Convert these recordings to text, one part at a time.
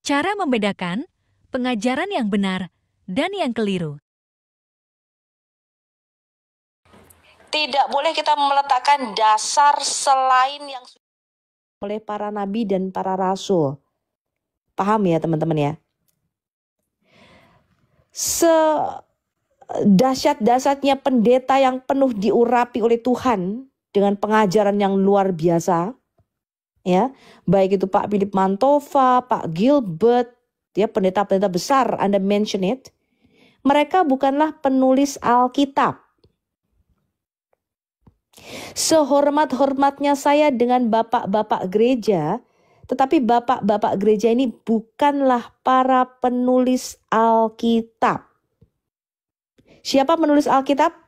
Cara membedakan pengajaran yang benar dan yang keliru. Tidak boleh kita meletakkan dasar selain yang oleh para nabi dan para rasul. Paham ya teman-teman ya? Sedahsyat-dahsyatnya pendeta yang penuh diurapi oleh Tuhan dengan pengajaran yang luar biasa, ya, baik itu Pak Philip Mantova, Pak Gilbert, ya, pendeta-pendeta besar, Anda mention it, mereka bukanlah penulis Alkitab. Sehormat-hormatnya saya dengan bapak-bapak gereja, tetapi bapak-bapak gereja ini bukanlah para penulis Alkitab. Siapa menulis Alkitab?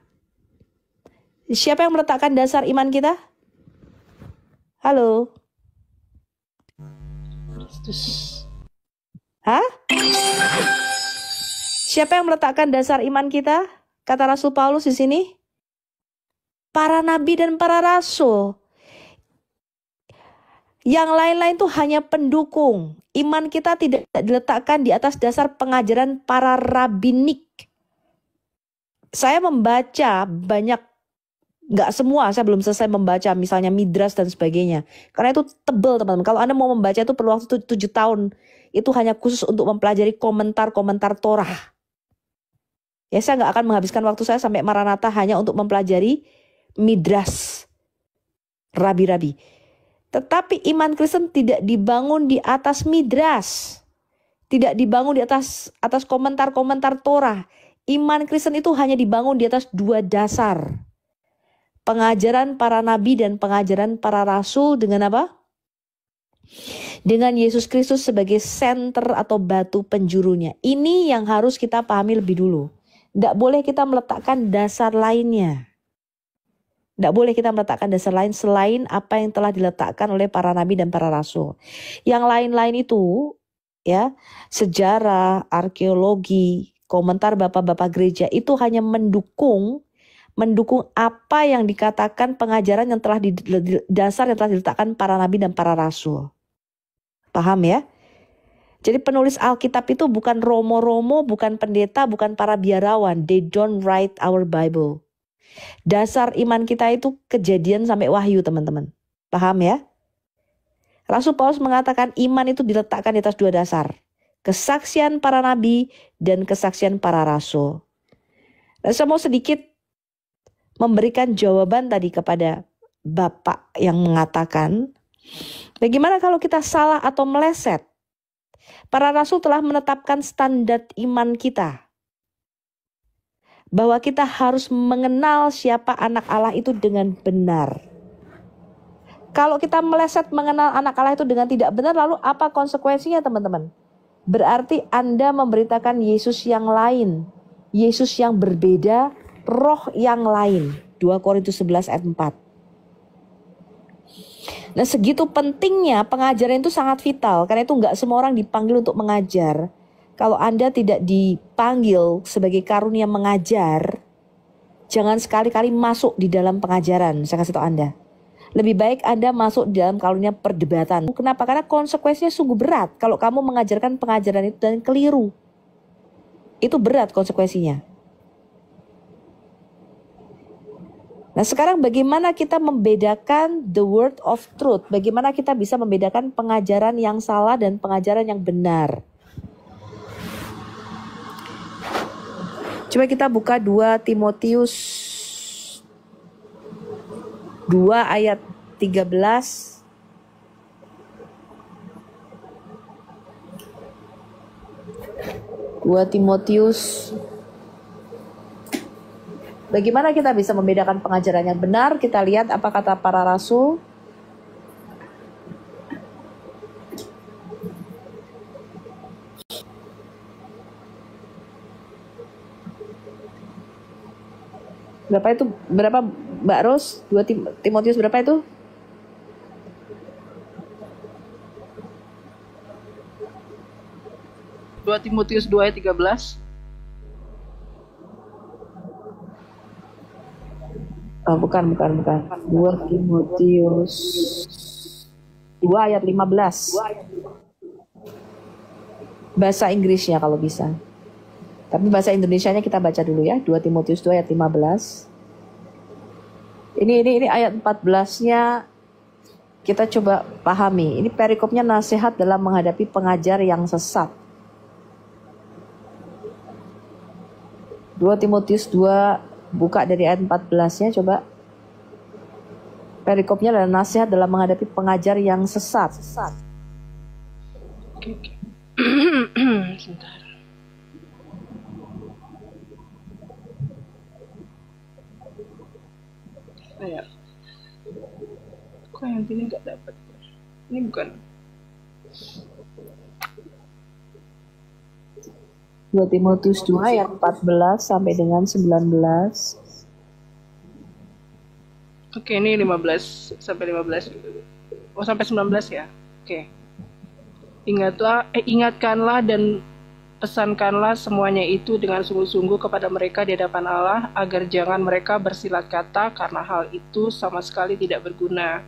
Siapa yang meletakkan dasar iman kita? Halo? Hah? Siapa yang meletakkan dasar iman kita? Kata Rasul Paulus di sini. Para nabi dan para rasul. Yang lain-lain itu hanya pendukung. Iman kita tidak diletakkan di atas dasar pengajaran para rabinik. Saya membaca banyak, nggak semua, saya belum selesai membaca misalnya Midras dan sebagainya. Karena itu tebel teman-teman. Kalau Anda mau membaca itu perlu waktu 7 tahun. Itu hanya khusus untuk mempelajari komentar-komentar Torah. Ya, saya nggak akan menghabiskan waktu saya sampai Maranatha hanya untuk mempelajari Midras, rabi-rabi. Tetapi iman Kristen tidak dibangun di atas Midras. Tidak dibangun di atas komentar-komentar Torah. Iman Kristen itu hanya dibangun di atas 2 dasar. Pengajaran para nabi dan pengajaran para rasul dengan apa? Dengan Yesus Kristus sebagai senter atau batu penjurunya. Ini yang harus kita pahami lebih dulu. Tidak boleh kita meletakkan dasar lainnya. Tidak boleh kita meletakkan dasar lain selain apa yang telah diletakkan oleh para nabi dan para rasul. Yang lain-lain itu, ya, sejarah, arkeologi, komentar bapak-bapak gereja itu hanya mendukung apa yang dikatakan pengajaran yang telah dasar yang telah diletakkan para nabi dan para rasul. Paham ya? Jadi penulis Alkitab itu bukan romo-romo, bukan pendeta, bukan para biarawan. They don't write our Bible. Dasar iman kita itu Kejadian sampai Wahyu, teman-teman. Paham ya? Rasul Paulus mengatakan iman itu diletakkan di atas 2 dasar. Kesaksian para nabi dan kesaksian para rasul. Dan saya mau sedikit memberikan jawaban tadi kepada Bapak yang mengatakan, bagaimana kalau kita salah atau meleset? Para rasul telah menetapkan standar iman kita. Bahwa kita harus mengenal siapa anak Allah itu dengan benar. Kalau kita meleset mengenal anak Allah itu dengan tidak benar, lalu apa konsekuensinya teman-teman? Berarti Anda memberitakan Yesus yang lain. Yesus yang berbeda, roh yang lain. 2 Korintus 11 ayat 4. Nah, segitu pentingnya pengajaran itu sangat vital. Karena itu nggak semua orang dipanggil untuk mengajar. Kalau Anda tidak dipanggil sebagai karunia mengajar, jangan sekali-kali masuk di dalam pengajaran. Saya kasih tahu Anda. Lebih baik Anda masuk di dalam karunia perdebatan. Kenapa? Karena konsekuensinya sungguh berat. Kalau kamu mengajarkan pengajaran itu dan keliru. Itu berat konsekuensinya. Nah, sekarang bagaimana kita membedakan the word of truth? Bagaimana kita bisa membedakan pengajaran yang salah dan pengajaran yang benar? Coba kita buka 2 Timotius 2 ayat 13. Timotius. Bagaimana kita bisa membedakan pengajaran yang benar? Kita lihat apa kata para rasul. Berapa itu? Berapa Mbak Ros? 2 Timotius berapa itu? Timotius 2 ayat 13. Oh, bukan. 2 Timotius 2 ayat 15. Bahasa Inggrisnya kalau bisa. Tapi bahasa Indonesianya kita baca dulu ya. 2 Timotius 2 ayat 15. Ini ayat 14-nya kita coba pahami. Ini perikopnya nasihat dalam menghadapi pengajar yang sesat. 2 Timotius 2 buka dari ayat 14-nya coba. Perikopnya adalah nasihat dalam menghadapi pengajar yang sesat. Oke. Sebentar. Ya. Kok yang ini nggak dapat? Ini bukan. 2 Timotius 2 ayat 14 sampai dengan 19. Oke, ini 15 sampai 15. Oh, sampai 19 ya. Oke. Ingatkanlah dan pesankanlah semuanya itu dengan sungguh-sungguh kepada mereka di hadapan Allah, agar jangan mereka bersilat kata karena hal itu sama sekali tidak berguna,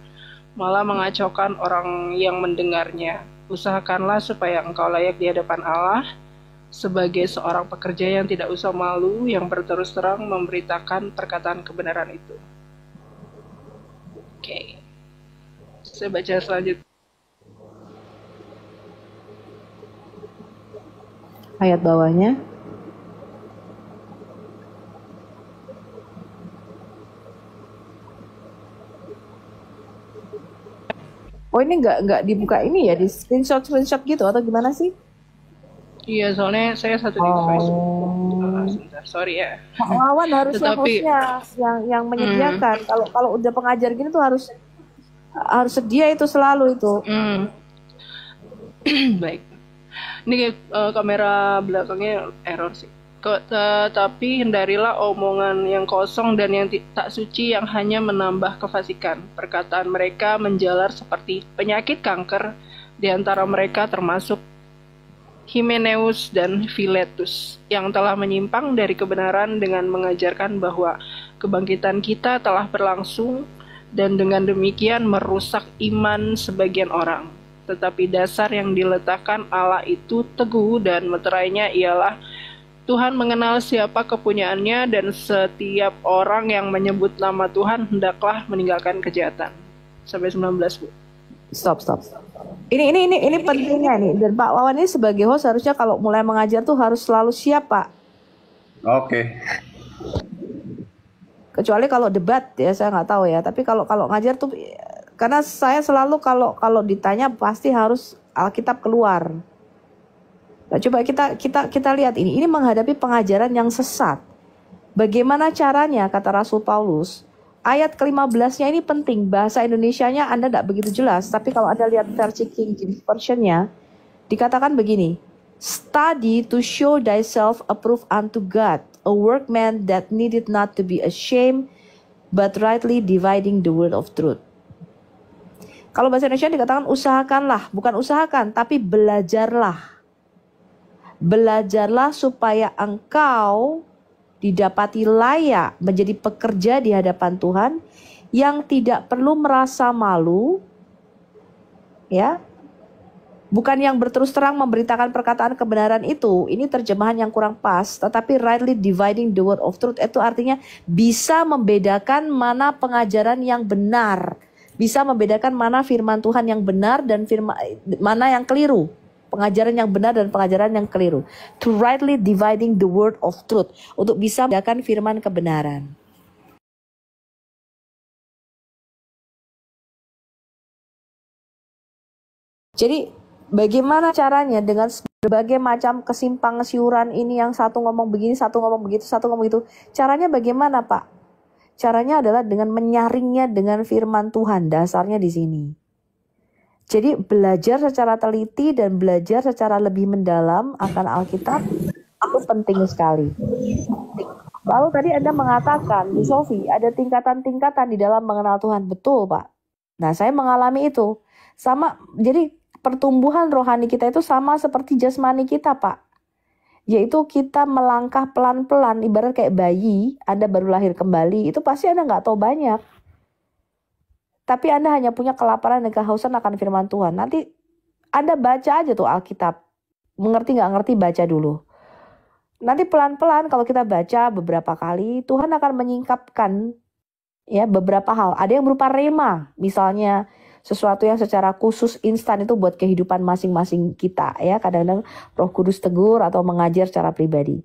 malah mengacaukan orang yang mendengarnya. Usahakanlah supaya engkau layak di hadapan Allah sebagai seorang pekerja yang tidak usah malu, yang berterus terang memberitakan perkataan kebenaran itu. Oke. Saya baca selanjutnya. Ayat bawahnya. Oh, ini nggak dibuka ini ya, di screenshot gitu atau gimana sih? Iya, soalnya saya satu di Facebook. Sebentar, sorry ya. Lawan harusnya Tetapi hostnya yang menyediakan. Kalau udah pengajar gini tuh harus sedia itu selalu itu. baik. Ini kamera belakangnya error sih. Tetapi hindarilah omongan yang kosong dan yang tak suci yang hanya menambah kefasikan. Perkataan mereka menjalar seperti penyakit kanker. Di antara mereka termasuk Himeneus dan Filetus yang telah menyimpang dari kebenaran dengan mengajarkan bahwa kebangkitan kita telah berlangsung dan dengan demikian merusak iman sebagian orang. Tetapi dasar yang diletakkan Allah itu teguh dan meterainya ialah Tuhan mengenal siapa kepunyaannya dan setiap orang yang menyebut nama Tuhan hendaklah meninggalkan kejahatan. Sampai 19, Bu. Stop. Ini pentingnya nih. Dan Pak Wawan ini sebagai host harusnya kalau mulai mengajar tuh harus selalu siap, Pak. Oke. Kecuali kalau debat ya, saya nggak tahu ya. Tapi kalau ngajar tuh, karena saya selalu kalau ditanya pasti harus Alkitab keluar. Nah, coba kita lihat ini menghadapi pengajaran yang sesat. Bagaimana caranya, kata Rasul Paulus? Ayat ke-15-nya ini penting. Bahasa Indonesianya Anda tidak begitu jelas, tapi kalau Anda lihat versi King James Version-nya, dikatakan begini. Study to show thyself approved unto God, a workman that needed not to be ashamed, but rightly dividing the word of truth. Kalau bahasa Indonesia dikatakan usahakanlah, bukan usahakan, tapi belajarlah. Belajarlah supaya engkau didapati layak menjadi pekerja di hadapan Tuhan yang tidak perlu merasa malu, ya. Bukan yang berterus terang memberitakan perkataan kebenaran itu. Ini terjemahan yang kurang pas, tetapi rightly dividing the word of truth itu artinya bisa membedakan mana pengajaran yang benar. Bisa membedakan mana firman Tuhan yang benar dan mana yang keliru. Pengajaran yang benar dan pengajaran yang keliru. To rightly dividing the word of truth. Untuk bisa membedakan firman kebenaran. Jadi bagaimana caranya dengan berbagai macam kesimpang siuran ini, yang satu ngomong begini, satu ngomong begitu, satu ngomong begitu. Caranya bagaimana, Pak? Caranya adalah dengan menyaringnya dengan firman Tuhan. Dasarnya di sini. Jadi belajar secara teliti dan belajar secara lebih mendalam akan Alkitab itu penting sekali. Lalu tadi Anda mengatakan, Bu Sofi, ada tingkatan-tingkatan di dalam mengenal Tuhan. Betul, Pak. Nah, saya mengalami itu. Sama, jadi pertumbuhan rohani kita itu sama seperti jasmani kita, Pak. Yaitu kita melangkah pelan-pelan, ibarat kayak bayi, Anda baru lahir kembali, itu pasti Anda nggak tahu banyak. Tapi Anda hanya punya kelaparan dan kehausan akan firman Tuhan. Nanti Anda baca aja tuh Alkitab. mengerti nggak ngerti, baca dulu. Nanti pelan-pelan kalau kita baca beberapa kali, Tuhan akan menyingkapkan ya beberapa hal. Ada yang berupa rema, misalnya sesuatu yang secara khusus instan itu buat kehidupan masing-masing kita ya. Kadang-kadang Roh Kudus tegur atau mengajar secara pribadi.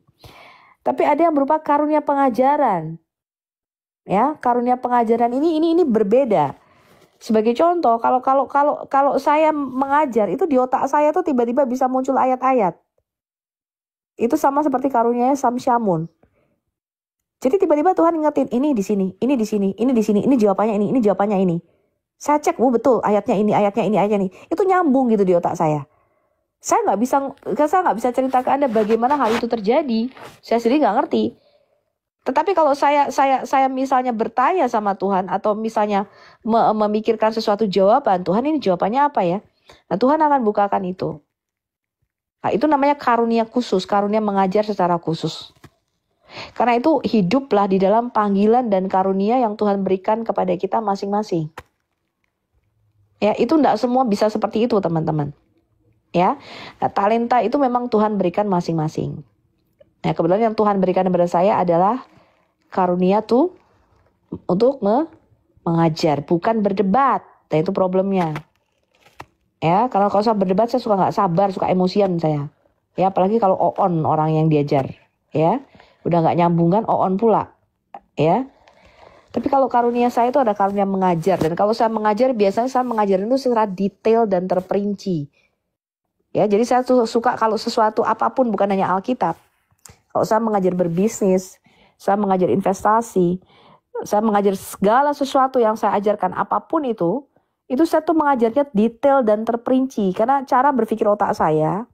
Tapi ada yang berupa karunia pengajaran. Ya, karunia pengajaran ini berbeda. Sebagai contoh, kalau saya mengajar itu di otak saya tuh tiba-tiba bisa muncul ayat-ayat. Itu sama seperti karunianya Samsyamun. Jadi tiba-tiba Tuhan ingetin ini di sini, ini di sini, ini di sini, ini jawabannya ini jawabannya ini. Saya cek, betul ayatnya ini, ayatnya ini, ayatnya ini. Itu nyambung gitu di otak saya. Saya nggak bisa cerita ke Anda bagaimana hal itu terjadi. Saya sendiri nggak ngerti. Tetapi kalau saya misalnya bertanya sama Tuhan atau misalnya memikirkan sesuatu jawaban, Tuhan ini jawabannya apa ya? Nah, Tuhan akan bukakan itu. Nah, itu namanya karunia khusus, karunia mengajar secara khusus. Karena itu hiduplah di dalam panggilan dan karunia yang Tuhan berikan kepada kita masing-masing. Ya, itu enggak semua bisa seperti itu, teman-teman. Ya. Nah, talenta itu memang Tuhan berikan masing-masing. Nah, kebetulan yang Tuhan berikan kepada saya adalah karunia tuh untuk mengajar, bukan berdebat. Nah, itu problemnya. Ya, kalau saya berdebat saya suka nggak sabar, suka emosian saya. Ya, apalagi kalau on orang yang diajar. Ya, udah nggak nyambung kan, on pula. Ya. Tapi kalau karunia saya itu ada karunia mengajar. Dan kalau saya mengajar, biasanya saya mengajar itu secara detail dan terperinci. Ya, jadi saya suka kalau sesuatu apapun, bukan hanya Alkitab. Kalau saya mengajar berbisnis, saya mengajar investasi, saya mengajar segala sesuatu yang saya ajarkan apapun itu saya tuh mengajarnya detail dan terperinci. Karena cara berpikir otak saya,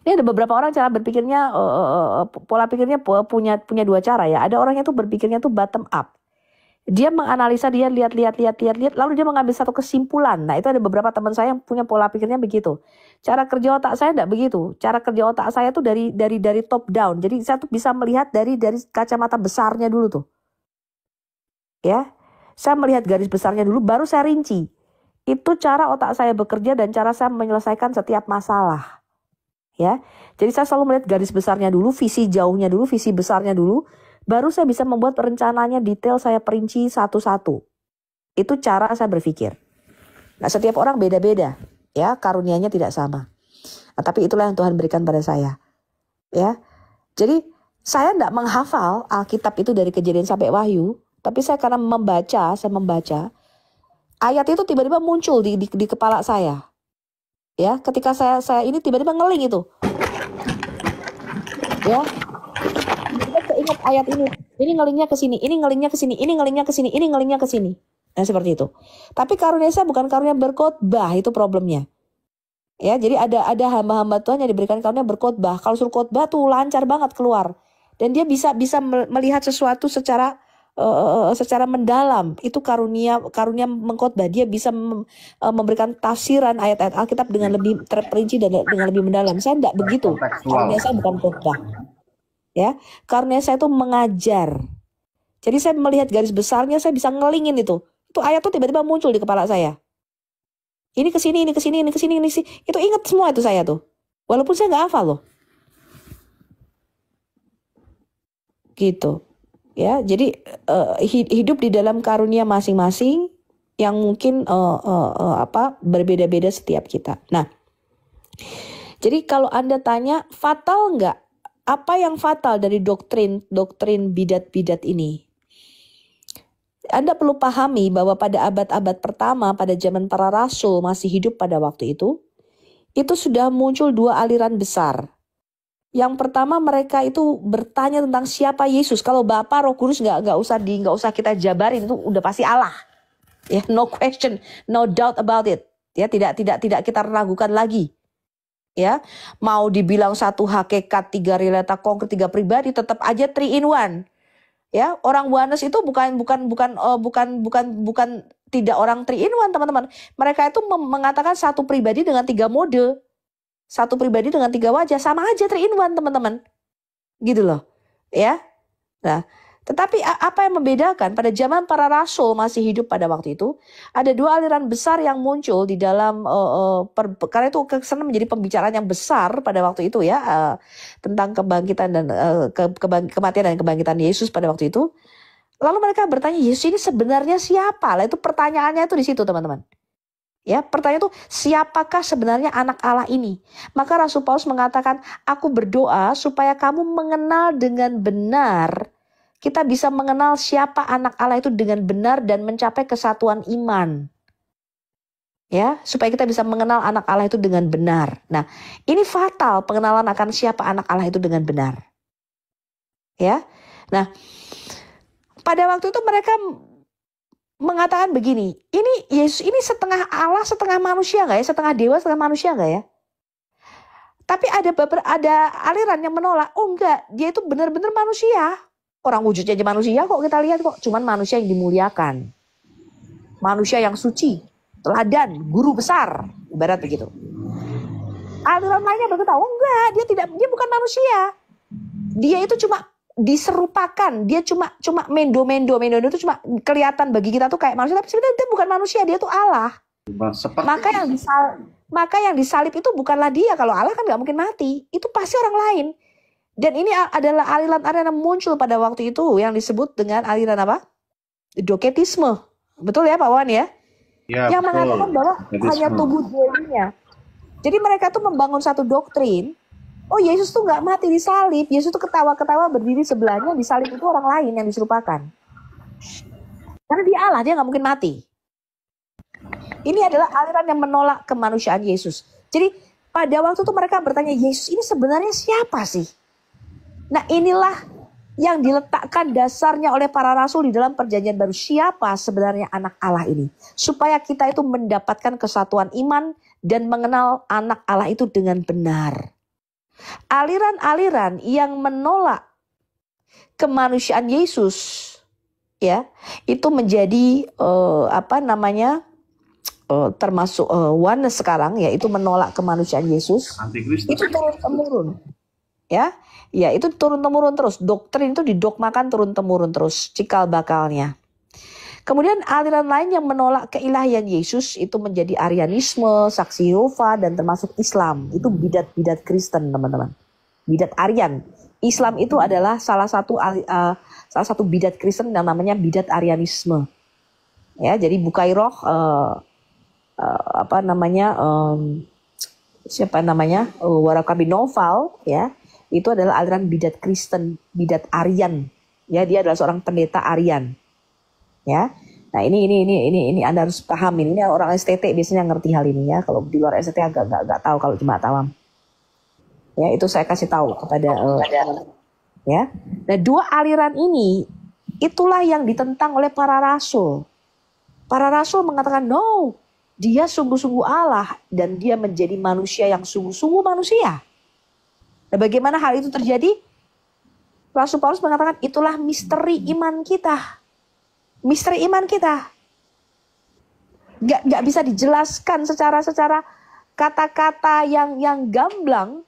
ini ada beberapa orang cara berpikirnya, pola pikirnya punya dua cara ya. Ada orang yang tuh berpikirnya tuh bottom up. Dia menganalisa, dia lihat, lalu dia mengambil satu kesimpulan. Nah, itu ada beberapa teman saya yang punya pola pikirnya begitu. Cara kerja otak saya enggak begitu. Cara kerja otak saya tuh dari top down. Jadi saya tuh bisa melihat dari kacamata besarnya dulu tuh. Ya. Saya melihat garis besarnya dulu, baru saya rinci. Itu cara otak saya bekerja dan cara saya menyelesaikan setiap masalah. Ya, jadi saya selalu melihat garis besarnya dulu, visi jauhnya dulu, visi besarnya dulu, baru saya bisa membuat rencananya detail, saya perinci satu-satu. Itu cara saya berpikir. Nah, setiap orang beda-beda, ya, karunianya tidak sama. Nah, tapi itulah yang Tuhan berikan pada saya. Ya, jadi saya tidak menghafal Alkitab itu dari Kejadian sampai Wahyu. Tapi saya karena saya membaca, ayat itu tiba-tiba muncul di kepala saya. Ya, ketika saya ini tiba-tiba ngeling itu. Ya. Saya ingat ayat ini. Ini ngelingnya ke sini, ini ngelingnya ke sini, ini ngelingnya ke sini, ini ngelingnya ke sini. Nah, seperti itu. Tapi karunia saya bukan karunia berkhotbah, itu problemnya. Ya, jadi ada hamba-hamba Tuhan yang diberikan karunia berkhotbah. Kalau suruh khotbah tuh lancar banget keluar. Dan dia bisa melihat sesuatu secara mendalam. Itu karunia mengkhotbah. Dia bisa memberikan tafsiran ayat-ayat Alkitab dengan lebih terperinci dan dengan lebih mendalam. Saya tidak begitu. Karunia saya bukan khotbah. Ya, karunia saya itu mengajar. Jadi saya melihat garis besarnya, saya bisa ngelingin itu. Itu ayat tuh tiba-tiba muncul di kepala saya. Ini ke sini, ini ke sini, ini ke sini, ini ke sini. Itu ingat semua itu saya tuh. Walaupun saya nggak hafal loh. Gitu. Ya, jadi hidup di dalam karunia masing-masing yang mungkin berbeda-beda setiap kita. Nah, jadi kalau Anda tanya fatal nggak? Apa yang fatal dari doktrin bidat-bidat ini? Anda perlu pahami bahwa pada abad-abad pertama, pada zaman para rasul masih hidup pada waktu itu sudah muncul dua aliran besar. Yang pertama, mereka itu bertanya tentang siapa Yesus. Kalau Bapa, Roh Kudus nggak usah kita jabarin, itu udah pasti Allah. Ya, no question, no doubt about it. Ya, tidak kita ragukan lagi. Ya, mau dibilang satu hakikat, tiga realita konkret, tiga pribadi, tetap aja 3 in 1. Ya, orang oneness itu bukan tidak orang 3 in 1, teman-teman. Mereka itu mengatakan satu pribadi dengan 3 mode. Satu pribadi dengan 3 wajah, sama aja 3 in 1, teman-teman. Gitu loh. Ya. Nah, Tetapi apa yang membedakan pada zaman para rasul masih hidup pada waktu itu, ada dua aliran besar yang muncul di dalam karena itu kesana menjadi pembicaraan yang besar pada waktu itu ya, tentang kebangkitan dan kematian dan kebangkitan Yesus pada waktu itu. Lalu mereka bertanya, Yesus ini sebenarnya siapa? Lah itu pertanyaannya itu di situ teman-teman. Ya, pertanyaan itu siapakah sebenarnya anak Allah ini? Maka Rasul Paulus mengatakan, aku berdoa supaya kamu mengenal dengan benar. Kita bisa mengenal siapa anak Allah itu dengan benar dan mencapai kesatuan iman. Ya, supaya kita bisa mengenal anak Allah itu dengan benar. Nah, ini fatal pengenalan akan siapa anak Allah itu dengan benar. Ya. Nah, pada waktu itu mereka mengatakan begini, ini Yesus ini setengah Allah, setengah manusia nggak ya? Setengah dewa, setengah manusia nggak ya? Tapi ada aliran yang menolak, oh enggak, dia itu benar-benar manusia. Orang wujudnya aja manusia kok kita lihat kok, cuman manusia yang dimuliakan. Manusia yang suci, teladan, guru besar, ibarat begitu. Aliran lainnya berkata, oh enggak, dia bukan manusia. Dia itu cuma diserupakan, dia cuma mendo itu cuma kelihatan bagi kita tuh kayak manusia, tapi sebenarnya dia bukan manusia, dia tuh Allah. Maka yang disalib itu bukanlah dia. Kalau Allah kan nggak mungkin mati, itu pasti orang lain. Dan ini adalah aliran-aliran yang muncul pada waktu itu yang disebut dengan aliran apa? Doketisme, betul ya Pak Wan ya? Ya, yang betul. mengatakan bahwa hanya tubuh dewinya. Jadi mereka tuh membangun satu doktrin. Oh, Yesus tuh nggak mati disalib. Yesus tuh ketawa-ketawa berdiri sebelahnya, disalib itu orang lain yang diserupakan. Karena dia Allah, dia nggak mungkin mati. Ini adalah aliran yang menolak kemanusiaan Yesus. Jadi pada waktu itu mereka bertanya, Yesus ini sebenarnya siapa sih? Nah, inilah yang diletakkan dasarnya oleh para rasul di dalam perjanjian baru. Siapa sebenarnya anak Allah ini? Supaya kita itu mendapatkan kesatuan iman dan mengenal anak Allah itu dengan benar. Aliran-aliran yang menolak kemanusiaan Yesus, ya, itu menjadi termasuk oneness sekarang, yaitu menolak kemanusiaan Yesus. Antikristus. Itu turun temurun, ya, itu turun temurun terus. Doktrin itu didogmakan turun temurun terus, cikal bakalnya. Kemudian aliran lain yang menolak keilahian Yesus itu menjadi Arianisme, Saksi Yehova, dan termasuk Islam. Itu bidat-bidat Kristen, teman-teman. Bidat Arian. Islam itu adalah salah satu bidat Kristen yang namanya bidat Arianisme. Ya, jadi Bukairoh, Warakabi Noval, ya, itu adalah aliran bidat Kristen, bidat Arian. Ya, dia adalah seorang pendeta Arian. Ya, nah ini Anda harus paham ini orang STT biasanya ngerti hal ini ya. Kalau di luar STT agak nggak tahu kalau cuma awam. Ya, itu saya kasih tahu kepada ya. Nah, dua aliran ini itulah yang ditentang oleh para rasul. Para rasul mengatakan no, dia sungguh-sungguh Allah dan dia menjadi manusia yang sungguh-sungguh manusia. Nah, bagaimana hal itu terjadi? Rasul Paulus mengatakan itulah misteri iman kita. Misteri iman kita nggak bisa dijelaskan secara kata-kata yang gamblang,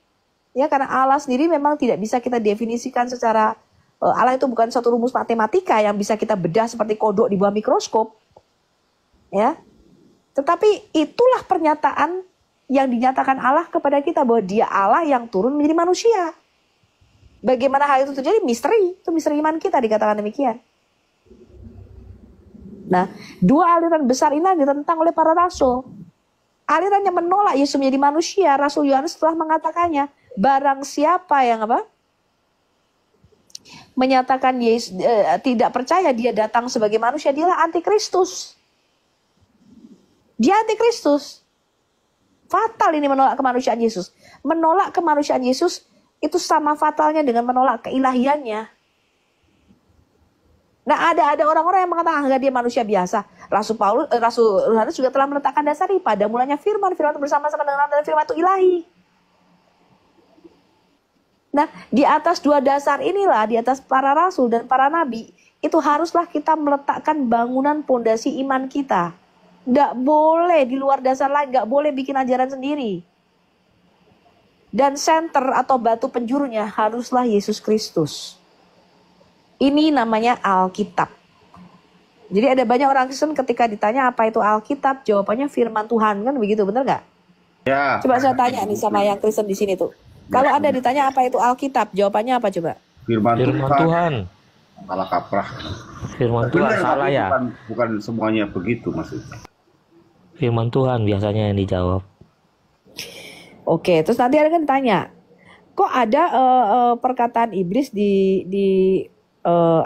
ya, karena Allah sendiri memang tidak bisa kita definisikan secara Allah itu bukan suatu rumus matematika yang bisa kita bedah seperti kodok di bawah mikroskop, ya. Tetapi itulah pernyataan yang dinyatakan Allah kepada kita bahwa Dia Allah yang turun menjadi manusia. Bagaimana hal itu terjadi? Misteri, itu misteri iman kita dikatakan demikian. Nah, dua aliran besar ini ditentang oleh para rasul. Aliran yang menolak Yesus menjadi manusia, Rasul Yohanes telah mengatakannya. Barang siapa yang menyatakan Yesus tidak percaya dia datang sebagai manusia, dialah antikristus. Dia antikristus. Fatal ini menolak kemanusiaan Yesus. Menolak kemanusiaan Yesus itu sama fatalnya dengan menolak keilahiannya. Nah, ada orang-orang yang mengatakan dia manusia biasa. Rasul Yohanes juga telah meletakkan dasar ini pada mulanya firman itu bersama-sama dengan Allah dan firman itu ilahi. Nah, di atas dua dasar inilah, di atas para rasul dan para nabi, itu haruslah kita meletakkan bangunan pondasi iman kita. Nggak boleh di luar dasar lain, nggak boleh bikin ajaran sendiri. Dan center atau batu penjurunya haruslah Yesus Kristus. Ini namanya Alkitab. Jadi ada banyak orang Kristen ketika ditanya apa itu Alkitab, jawabannya firman Tuhan, kan begitu, bener nggak? Ya, Coba saya tanya nih sama yang Kristen di sini tuh. Kalau Anda ditanya apa itu Alkitab, jawabannya apa coba? firman Firman Tuhan. Tuhan. Salah kaprah. Firman Tuhan Benar, salah tapi ya. bukan semuanya begitu maksudnya. Firman Tuhan biasanya yang dijawab. Oke, terus nanti ada kan tanya, kok ada perkataan iblis di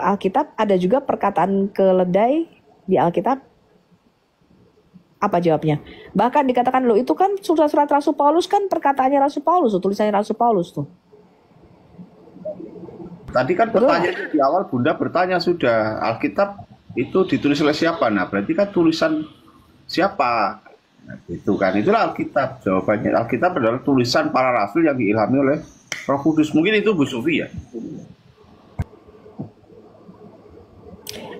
Alkitab, ada juga perkataan keledai di Alkitab? Apa jawabnya? Bahkan dikatakan lo itu kan surat-surat Rasul Paulus, kan perkataannya Rasul Paulus, tulisannya Rasul Paulus tuh. Tadi kan pertanyaannya di awal Bunda bertanya sudah, Alkitab itu ditulis oleh siapa? Nah, berarti kan tulisan siapa? Nah, itu kan, itulah Alkitab. Jawabannya Alkitab adalah tulisan para rasul yang diilhami oleh Roh Kudus. Mungkin itu Bu Sufi ya.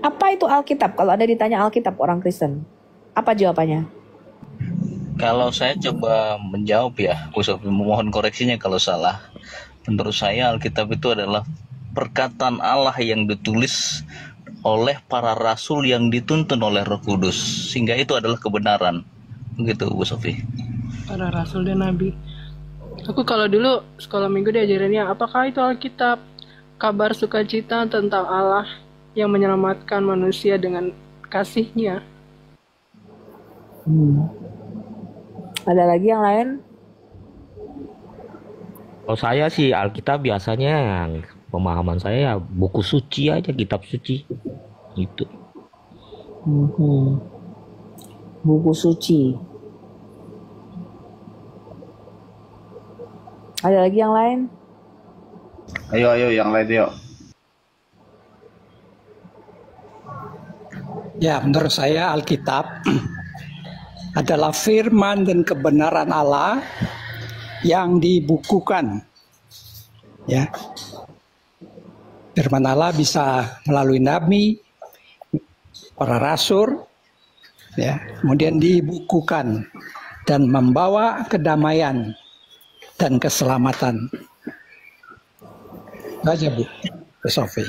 Apa itu Alkitab? Kalau ada ditanya Alkitab orang Kristen, apa jawabannya? Kalau saya coba menjawab ya, Bu Sofi, mohon koreksinya kalau salah. Menurut saya Alkitab itu adalah perkataan Allah yang ditulis oleh para rasul yang dituntun oleh Roh Kudus, sehingga itu adalah kebenaran. Begitu Bu Sofi. Para rasul dan nabi. Aku kalau dulu sekolah minggu diajarinnya, apakah itu Alkitab? Kabar sukacita tentang Allah yang menyelamatkan manusia dengan kasih-Nya. Ada lagi yang lain? Kalau saya sih Alkitab biasanya yang pemahaman saya ya buku suci aja, kitab suci. Gitu. Buku suci. Ada lagi yang lain? Ayo yang lain yuk. Ya, menurut saya Alkitab adalah firman dan kebenaran Allah yang dibukukan. Ya. Firman Allah bisa melalui nabi, para rasul, ya, kemudian dibukukan dan membawa kedamaian dan keselamatan. Itu aja Bu Sofi.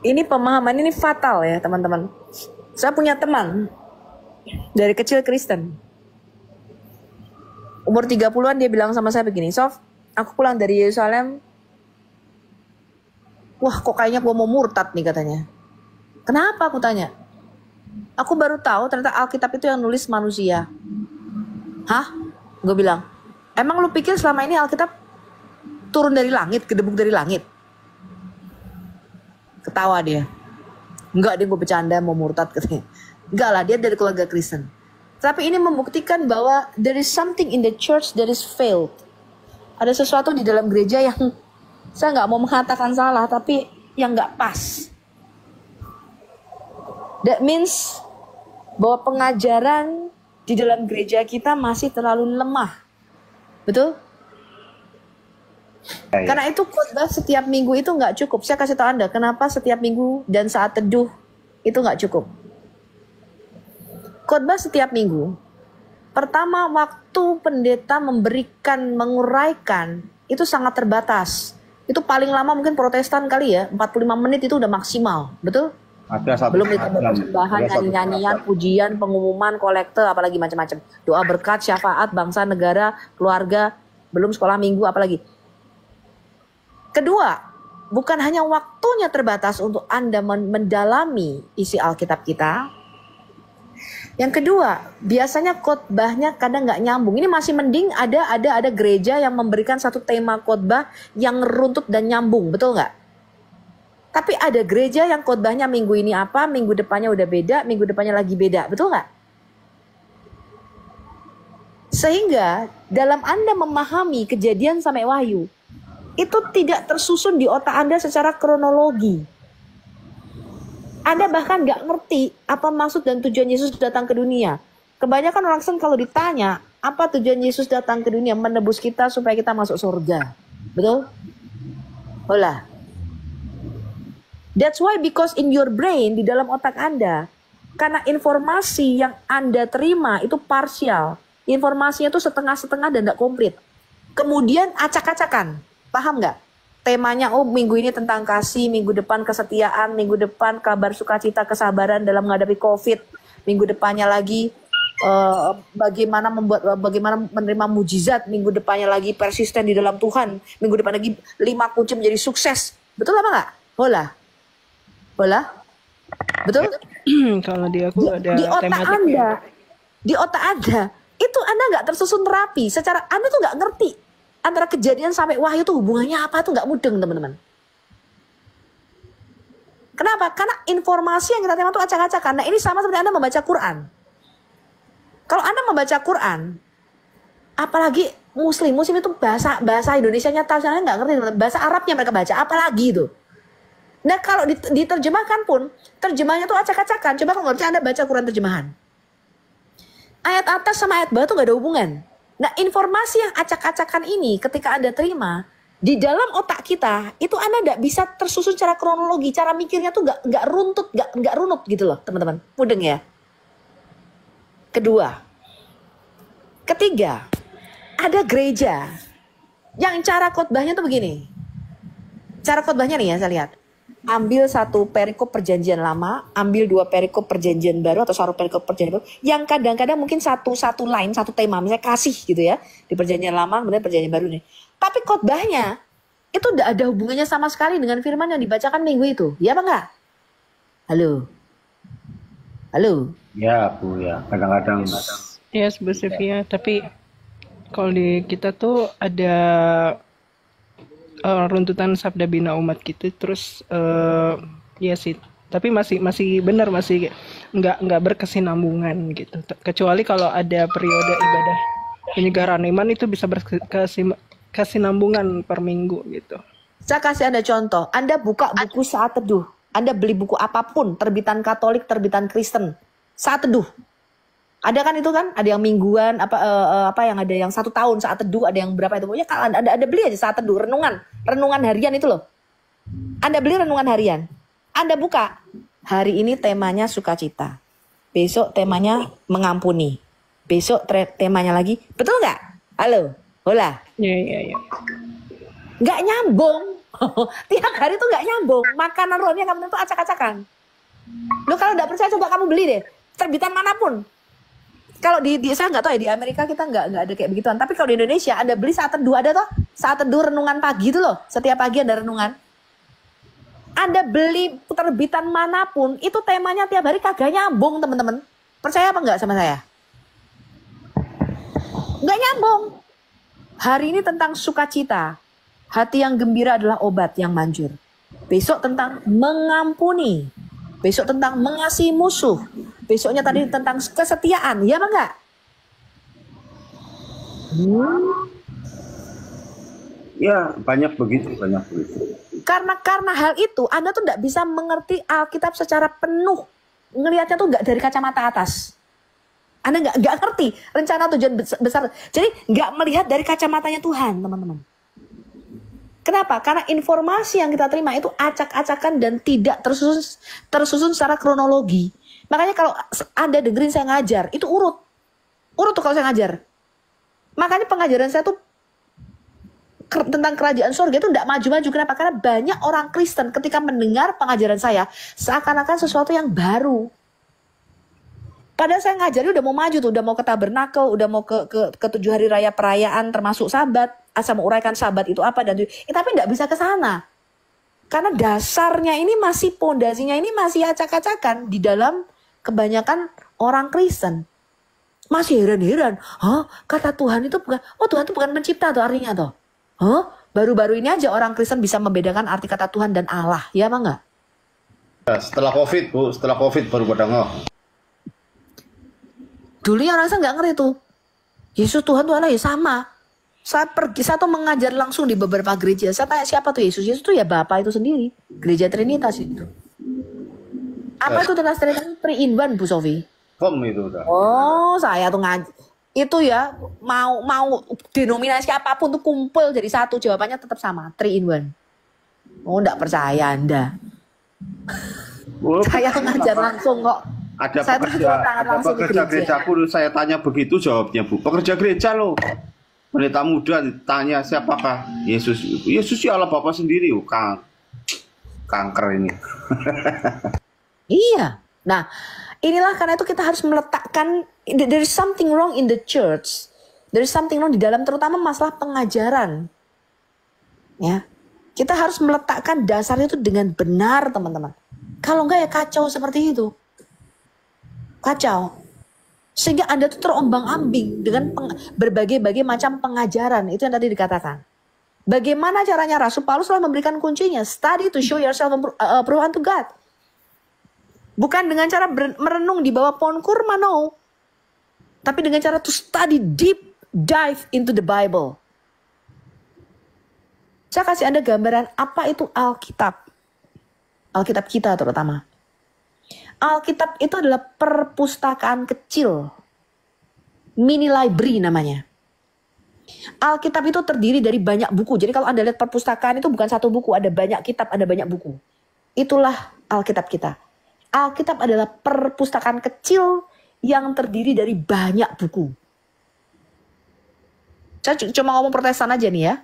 Ini pemahaman ini fatal ya teman-teman. Saya punya teman dari kecil Kristen. Umur 30-an dia bilang sama saya begini, Sof, aku pulang dari Yerusalem. Wah kok kayaknya gue mau murtad nih katanya. Kenapa aku tanya? Aku baru tahu ternyata Alkitab itu yang nulis manusia. Hah? Gue bilang, emang lu pikir selama ini Alkitab turun dari langit, kedebuk dari langit? Ketawa dia. Enggak, dia gue bercanda mau murtad katanya. Enggak lah, dia dari keluarga Kristen. Tapi ini membuktikan bahwa there is something in the church that is failed. Ada sesuatu di dalam gereja yang saya nggak mau mengatakan salah, tapi yang nggak pas. That means bahwa pengajaran di dalam gereja kita masih terlalu lemah. Betul? Karena itu khotbah setiap minggu itu nggak cukup. Saya kasih tahu Anda kenapa setiap minggu dan saat teduh itu nggak cukup. Khotbah setiap minggu. Pertama, waktu pendeta memberikan, menguraikan itu sangat terbatas. Itu paling lama mungkin Protestan kali ya, 45 menit itu udah maksimal, betul? Ada satu Belum ditambah jam. persembahan, Ada satu nyanyi-nyanyian, jam. pujian, pengumuman, kolekte, apalagi macam-macam. Doa berkat, syafaat, bangsa, negara, keluarga, belum sekolah minggu, apalagi. Kedua, bukan hanya waktunya terbatas untuk Anda mendalami isi Alkitab kita. Yang kedua, biasanya khotbahnya kadang nggak nyambung. Ini masih mending ada gereja yang memberikan satu tema khotbah yang runtut dan nyambung, betul nggak? Tapi ada gereja yang khotbahnya minggu ini apa, minggu depannya udah beda, minggu depannya lagi beda, betul nggak? Sehingga dalam Anda memahami Kejadian sampai Wahyu, itu tidak tersusun di otak Anda secara kronologi. Anda bahkan nggak ngerti apa maksud dan tujuan Yesus datang ke dunia. Kebanyakan orang Kristen kalau ditanya, apa tujuan Yesus datang ke dunia? Menebus kita supaya kita masuk surga. Betul? Olah. That's why because in your brain, di dalam otak Anda, karena informasi yang Anda terima itu parsial. Informasinya itu setengah-setengah dan nggak komplit. Kemudian acak-acakan. Paham nggak? temanya minggu ini tentang kasih, minggu depan kesetiaan, minggu depan kabar sukacita kesabaran dalam menghadapi COVID, minggu depannya lagi bagaimana menerima mujizat, minggu depannya lagi persisten di dalam Tuhan, minggu depan lagi 5 kunci menjadi sukses. Betul apa nggak? Bola? Betul? Kalau di aku ada Di otak tematik Anda, di otak Anda, itu Anda nggak tersusun rapi. Secara Anda tuh nggak ngerti antara kejadian sampai wahyu tuh hubungannya apa, tuh nggak mudeng teman-teman. Kenapa? Karena informasi yang kita terima tuh acak-acakan. Nah ini sama seperti Anda membaca Quran. Kalau Anda membaca Quran, apalagi Muslim itu bahasa Indonesianya tahu, saya nggak ngerti, bahasa Arabnya mereka baca, apalagi itu. Nah kalau diterjemahkan pun, terjemahnya tuh acak-acakan. Coba kalau ngerti Anda baca Quran terjemahan. Ayat atas sama ayat bawah tuh gak ada hubungan. Nah informasi yang acak-acakan ini ketika Anda terima, di dalam otak kita, itu Anda gak bisa tersusun secara kronologi, cara mikirnya tuh gak runtut, gak runut gitu loh teman-teman. Mudeng ya. Kedua. Ketiga, ada gereja yang cara khotbahnya tuh begini. Cara khotbahnya nih ya saya lihat. Ambil 1 perikop perjanjian lama, ambil 2 perikop perjanjian baru atau 1 perikop perjanjian baru, yang kadang-kadang mungkin satu line, satu tema, misalnya kasih gitu ya, di perjanjian lama, kemudian perjanjian baru nih. Tapi khotbahnya itu tidak ada hubungannya sama sekali dengan firman yang dibacakan minggu itu, ya apa enggak? Halo? Ya Bu ya, kadang-kadang. Yes, Bu Sylvia. Tapi kalau di kita tuh ada runtutan sabda bina umat gitu, terus ya sih, tapi masih benar, masih nggak berkesinambungan gitu. Kecuali kalau ada periode ibadah penyegaran iman itu bisa berkesinambungan per minggu gitu. Saya kasih Anda contoh. Anda buka buku Saat Teduh, Anda beli buku apapun, terbitan Katolik, terbitan Kristen, Saat Teduh. Ada kan itu kan, ada yang mingguan, apa yang ada yang 1 tahun Saat Teduh, ada yang berapa itu. Pokoknya kalau Anda beli aja Saat Teduh, renungan harian itu loh. Anda beli renungan harian. Anda buka, hari ini temanya sukacita. Besok temanya mengampuni. Besok temanya lagi, betul nggak? Halo, hola. Iya. Nggak nyambung. Tiap hari tuh nggak nyambung. Makanan rohani kamu itu acak-acakan. Lo kalau nggak percaya coba kamu beli deh. Terbitan manapun. Kalau saya nggak tahu ya, di Amerika kita nggak ada kayak begituan. Tapi kalau di Indonesia Anda beli Saat Teduh, ada toh Saat Teduh renungan pagi itu loh. Setiap pagi ada renungan. Anda beli terbitan manapun, itu temanya tiap hari kagak nyambung teman-teman. Percaya apa nggak sama saya? Nggak nyambung. Hari ini tentang sukacita. Hati yang gembira adalah obat yang manjur. Besok tentang mengampuni. Besok tentang mengasihi musuh. Besoknya tadi tentang kesetiaan. Ya apa enggak? Ya banyak begitu. Karena hal itu Anda tuh tidak bisa mengerti Alkitab secara penuh. Ngelihatnya tuh nggak dari kacamata atas. Anda nggak ngerti rencana tujuan besar. Jadi nggak melihat dari kacamatanya Tuhan, teman-teman. Kenapa? Karena informasi yang kita terima itu acak-acakan dan tidak tersusun secara kronologi. Makanya kalau Anda dengerin saya ngajar, itu urut tuh kalau saya ngajar. Makanya pengajaran saya tuh tentang kerajaan surga itu tidak maju-maju. Kenapa? Karena banyak orang Kristen ketika mendengar pengajaran saya seakan-akan sesuatu yang baru. Padahal saya ngajari udah mau maju tuh, udah mau ke tabernakel, udah mau ke 7 hari raya perayaan termasuk sabat, asal menguraikan sabat itu apa dan tapi nggak bisa ke sana. Karena dasarnya ini masih, pondasinya ini masih acak-acakan di dalam kebanyakan orang Kristen. Masih heran-heran, kata Tuhan itu bukan, Tuhan itu bukan pencipta tuh artinya tuh. Baru-baru ini aja orang Kristen bisa membedakan arti kata Tuhan dan Allah, ya apa enggak? Setelah COVID Bu, setelah COVID baru pada ngeh. Dulunya orang saya nggak ngerti tuh. Yesus Tuhan tuh Allah ya sama. Saya tuh mengajar langsung di beberapa gereja. Saya tanya siapa tuh Yesus? Yesus tuh ya Bapa itu sendiri. Gereja Trinitas itu. Apa itu Trinitas? 3 in 1 Bu Sofi? Itu udah. Oh, saya tuh itu ya mau denominasi apapun tuh kumpul jadi satu, jawabannya tetap sama, 3 in 1. Oh, enggak percaya Anda. Saya ngajar langsung kok. Ada pekerja gerejaku, saya tanya begitu jawabnya Bu. Pekerja gereja loh. pendeta muda ditanya siapakah Yesus? Yesus ya Allah Bapa sendiri. Kanker ini. Iya. Nah, inilah karena itu kita harus meletakkan, there is something wrong in the church. There is something wrong di dalam terutama masalah pengajaran. Ya. Kita harus meletakkan dasarnya itu dengan benar, teman-teman. Kalau enggak ya kacau seperti itu. Kacau. Sehingga Anda tuh terombang-ambing dengan berbagai-bagai macam pengajaran. Itu yang tadi dikatakan. Bagaimana caranya? Rasul Paulus telah memberikan kuncinya. Study to show yourself approved unto God. Bukan dengan cara merenung di bawah pohon kurma, no. Tapi dengan cara to study deep, dive into the Bible. Saya kasih Anda gambaran apa itu Alkitab. Alkitab kita terutama. Alkitab itu adalah perpustakaan kecil. Mini library namanya. Alkitab itu terdiri dari banyak buku. Jadi kalau Anda lihat perpustakaan itu bukan satu buku. Ada banyak kitab, ada banyak buku. Itulah Alkitab kita. Alkitab adalah perpustakaan kecil yang terdiri dari banyak buku. Saya cuma ngomong Protestan aja nih ya.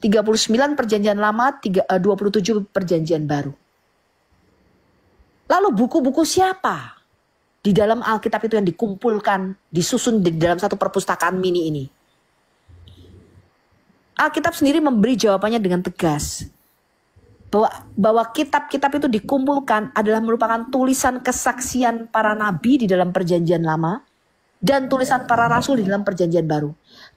39 perjanjian lama, 27 perjanjian baru. Lalu buku-buku siapa di dalam Alkitab itu yang dikumpulkan, disusun di dalam satu perpustakaan mini ini? Alkitab sendiri memberi jawabannya dengan tegas. Bahwa kitab-kitab itu dikumpulkan adalah merupakan tulisan kesaksian para nabi di dalam perjanjian lama dan tulisan para rasul di dalam perjanjian baru.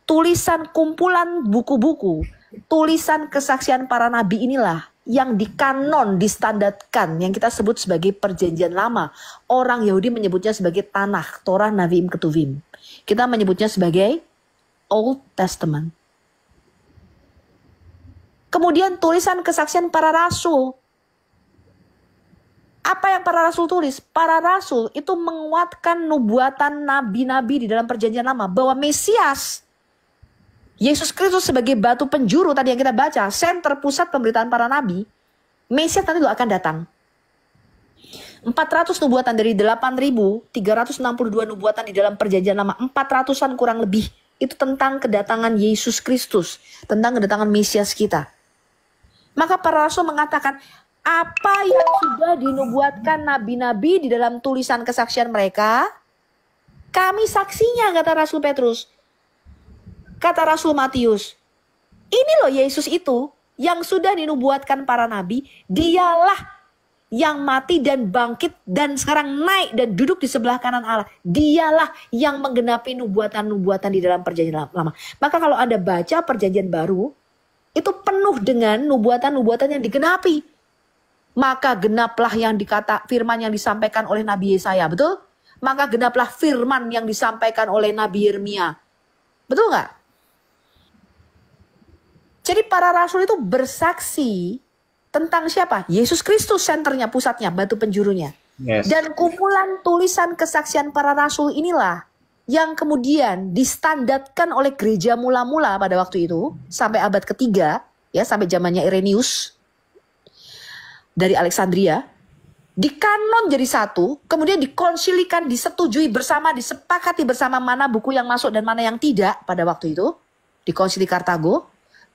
Tulisan kumpulan buku-buku, tulisan kesaksian para nabi inilah yang dikanon, distandarkan, yang kita sebut sebagai perjanjian lama. Orang Yahudi menyebutnya sebagai Tanakh, Torah, Navim, Ketuvim. Kita menyebutnya sebagai Old Testament. Kemudian tulisan kesaksian para rasul. Apa yang para rasul tulis? Para rasul itu menguatkan nubuatan nabi-nabi di dalam perjanjian lama. Bahwa Mesias, Yesus Kristus sebagai batu penjuru tadi yang kita baca. Senter pusat pemberitaan para nabi. Mesias nanti akan datang. 400 nubuatan dari 8.362 nubuatan di dalam perjanjian lama. 400-an kurang lebih. Itu tentang kedatangan Yesus Kristus. Tentang kedatangan Mesias kita. Maka para rasul mengatakan, apa yang sudah dinubuatkan nabi-nabi di dalam tulisan kesaksian mereka, kami saksinya, kata Rasul Petrus. Kata Rasul Matius, ini loh Yesus itu yang sudah dinubuatkan para nabi, dialah yang mati dan bangkit dan sekarang naik dan duduk di sebelah kanan Allah. Dialah yang menggenapi nubuatan-nubuatan di dalam perjanjian lama. Maka kalau Anda baca perjanjian baru, itu penuh dengan nubuatan-nubuatan yang digenapi. Maka genaplah yang firman yang disampaikan oleh Nabi Yesaya, betul? Maka genaplah firman yang disampaikan oleh Nabi Yeremia. Betul nggak? Jadi para rasul itu bersaksi tentang siapa? Yesus Kristus senternya, pusatnya, batu penjurunya. Yes. Dan kumpulan tulisan kesaksian para rasul inilah yang kemudian distandarkan oleh gereja mula-mula pada waktu itu sampai abad ketiga, ya, sampai zamannya Irenaeus dari Alexandria, dikanon jadi satu, kemudian dikonsilikan, disetujui bersama, disepakati bersama mana buku yang masuk dan mana yang tidak pada waktu itu di Konsili Kartago.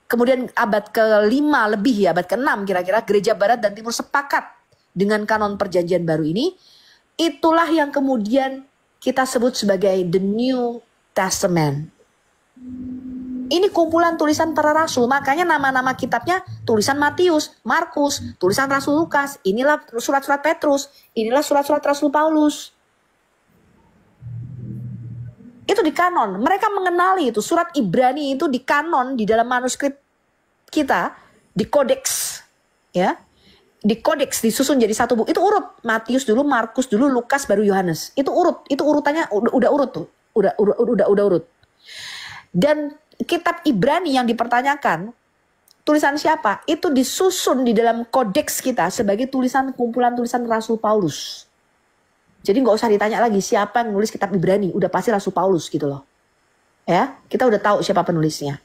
Kemudian abad ke-5 lebih, ya, abad ke-6 kira-kira, gereja barat dan timur sepakat dengan kanon perjanjian baru ini. Itulah yang kemudian kita sebut sebagai The New Testament. Ini kumpulan tulisan para rasul. Makanya nama-nama kitabnya tulisan Matius, Markus, tulisan Rasul Lukas. Inilah surat-surat Petrus. Inilah surat-surat Rasul Paulus. Itu dikanon. Mereka mengenali itu. Surat Ibrani itu dikanon di dalam manuskrip kita. Di kodeks. Ya. Di kodeks disusun jadi satu buku. Itu urut. Matius dulu, Markus dulu, Lukas baru Yohanes. Itu urut. Itu urutannya udah urut tuh. Udah urut. Dan kitab Ibrani yang dipertanyakan, tulisan siapa? Itu disusun di dalam kodeks kita sebagai tulisan kumpulan tulisan Rasul Paulus. Jadi nggak usah ditanya lagi siapa yang nulis kitab Ibrani. Udah pasti Rasul Paulus gitu loh. Ya, kita udah tahu siapa penulisnya.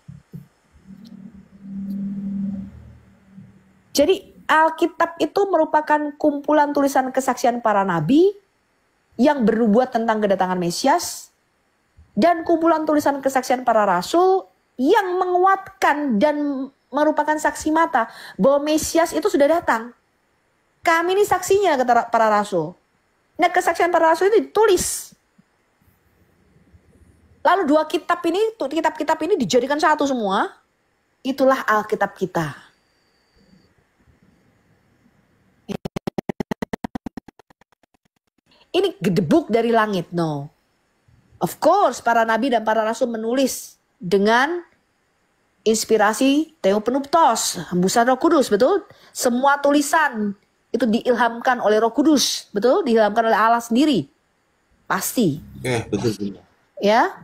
Jadi Alkitab itu merupakan kumpulan tulisan kesaksian para nabi yang bernubuat tentang kedatangan Mesias, dan kumpulan tulisan kesaksian para rasul yang menguatkan dan merupakan saksi mata bahwa Mesias itu sudah datang. Kami ini saksinya, kata para rasul. Nah, kesaksian para rasul itu ditulis. Lalu dua kitab-kitab ini dijadikan satu semua. Itulah Alkitab kita. Ini gedebuk dari langit, no. Of course, para nabi dan para rasul menulis dengan inspirasi Theopneustos, hembusan Roh Kudus, betul? Semua tulisan itu diilhamkan oleh Roh Kudus, betul? Diilhamkan oleh Allah sendiri. Pasti. Betul. Ya.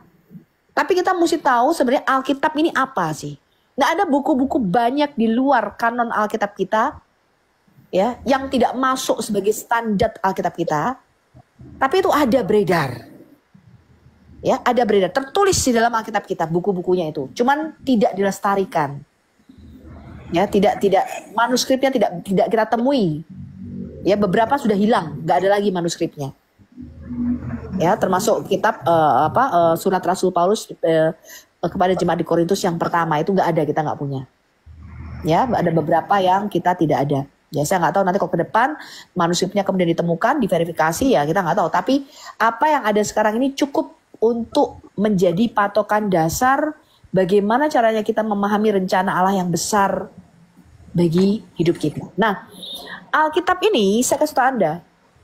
Tapi kita mesti tahu sebenarnya Alkitab ini apa sih? Nah, ada buku-buku banyak di luar kanon Alkitab kita, ya, yang tidak masuk sebagai standar Alkitab kita. Tapi itu ada beredar. Ya, ada beredar, tertulis di dalam Alkitab kita, buku-bukunya itu. Cuman tidak dilestarikan. Ya, tidak manuskripnya tidak kita temui. Ya, beberapa sudah hilang, nggak ada lagi manuskripnya. Ya, termasuk kitab surat Rasul Paulus kepada jemaat di Korintus yang pertama itu nggak ada, kita nggak punya. Ya, ada beberapa yang kita tidak ada. Ya, saya nggak tahu nanti kalau ke depan manuskripnya kemudian ditemukan, diverifikasi, ya kita nggak tahu. Tapi apa yang ada sekarang ini cukup untuk menjadi patokan dasar bagaimana caranya kita memahami rencana Allah yang besar bagi hidup kita. Nah, Alkitab ini saya kasih tahu Anda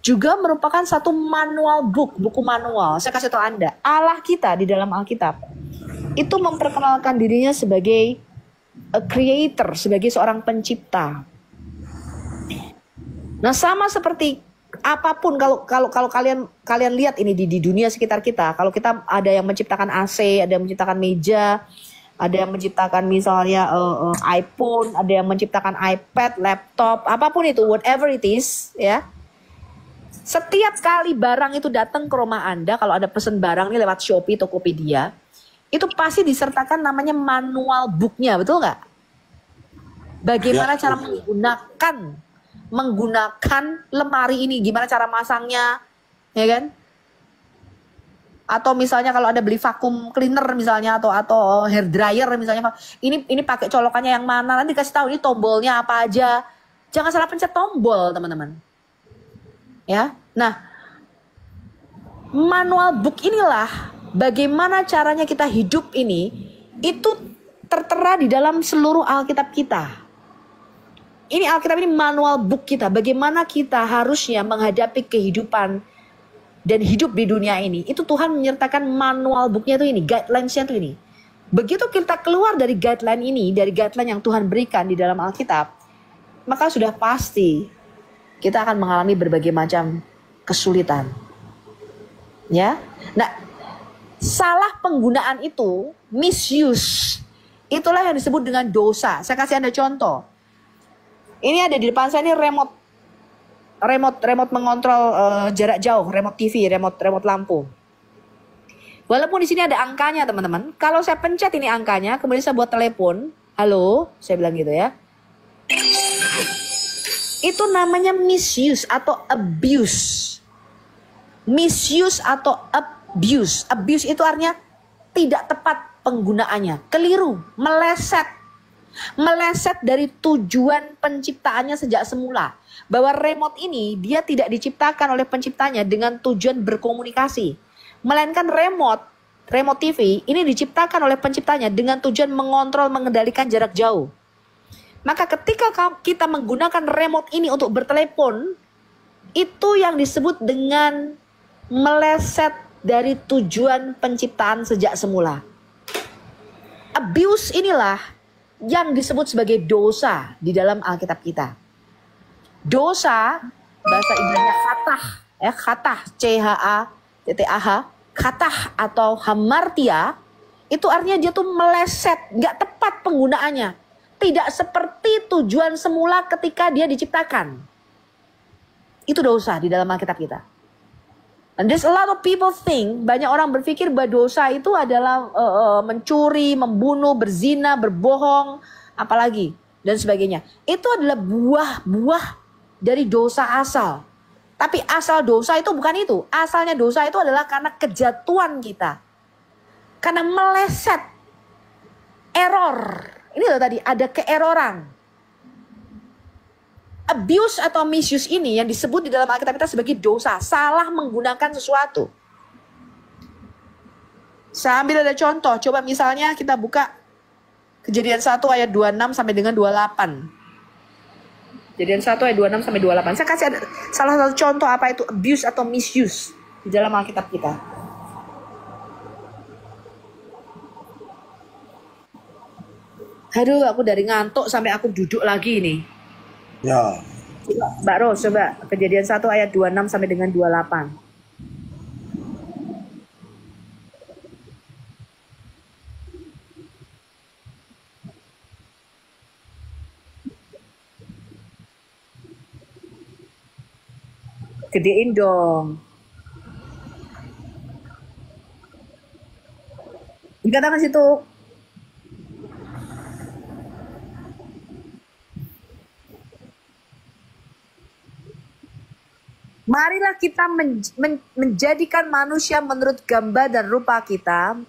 juga merupakan satu manual buku manual. Saya kasih tahu Anda, Allah kita di dalam Alkitab itu memperkenalkan dirinya sebagai a creator, sebagai seorang pencipta. Nah, sama seperti apapun kalau kalian lihat ini di dunia sekitar kita, kalau kita ada yang menciptakan AC, ada yang menciptakan meja, ada yang menciptakan misalnya iPhone, ada yang menciptakan iPad, laptop, apapun itu, whatever it is, ya. Setiap kali barang itu datang ke rumah Anda, kalau ada pesan barang nih lewat Shopee, Tokopedia, itu pasti disertakan namanya manual booknya, betul nggak? Bagaimana cara menggunakan lemari ini, gimana cara masangnya, ya kan? Atau misalnya kalau Anda beli vacuum cleaner misalnya atau hair dryer misalnya, ini pakai colokannya yang mana, nanti dikasih tahu ini tombolnya apa aja. Jangan salah pencet tombol, teman-teman. Ya. Nah, manual book inilah bagaimana caranya kita hidup ini itu tertera di dalam seluruh Alkitab kita. Ini Alkitab ini manual book kita, bagaimana kita harusnya menghadapi kehidupan dan hidup di dunia ini. Itu Tuhan menyertakan manual booknya itu ini, guidelines-nya itu ini. Begitu kita keluar dari guideline ini, dari guideline yang Tuhan berikan di dalam Alkitab, maka sudah pasti kita akan mengalami berbagai macam kesulitan. Ya. Nah, salah penggunaan itu, misuse, itulah yang disebut dengan dosa. Saya kasih Anda contoh. Ini ada di depan saya ini remote mengontrol jarak jauh, remote TV, remote lampu. Walaupun di sini ada angkanya, teman-teman. Kalau saya pencet ini angkanya, kemudian saya buat telepon, halo, saya bilang gitu ya. Itu namanya misuse atau abuse. Misuse atau abuse. Abuse itu artinya tidak tepat penggunaannya, keliru, meleset. Meleset dari tujuan penciptaannya sejak semula. Bahwa remote ini dia tidak diciptakan oleh penciptanya dengan tujuan berkomunikasi. Melainkan remote TV ini diciptakan oleh penciptanya dengan tujuan mengontrol, mengendalikan jarak jauh. Maka ketika kita menggunakan remote ini untuk bertelepon, itu yang disebut dengan meleset dari tujuan penciptaan sejak semula. Abuse inilah yang disebut sebagai dosa di dalam Alkitab kita. Dosa, bahasa Ibrani khatah, khatah, C-H-A-T-T-A-H, khatah atau hamartia, itu artinya dia tuh meleset, nggak tepat penggunaannya. Tidak seperti tujuan semula ketika dia diciptakan. Itu dosa di dalam Alkitab kita. And there's a lot of people think, banyak orang berpikir bahwa dosa itu adalah mencuri, membunuh, berzina, berbohong, apalagi, dan sebagainya. Itu adalah buah-buah dari dosa asal. Tapi asal dosa itu bukan itu. Asalnya dosa itu adalah karena kejatuhan kita. karena meleset, error. Ini loh tadi, ada keeroran. Abuse atau misuse ini yang disebut di dalam Alkitab kita sebagai dosa, salah menggunakan sesuatu. Saya ambil ada contoh, coba misalnya kita buka Kejadian 1 ayat 26 sampai dengan 28. Kejadian 1 ayat 26 sampai 28. Saya kasih ada salah satu contoh apa itu abuse atau misuse di dalam Alkitab kita. Aduh, aku dari ngantuk sampai aku duduk lagi nih. Ya. Coba, Mbak Ros, coba Kejadian 1 ayat 26 sampai dengan 28. Gedein dong. Dikatakan situ. Marilah kita menjadikan manusia menurut gambar dan rupa kita.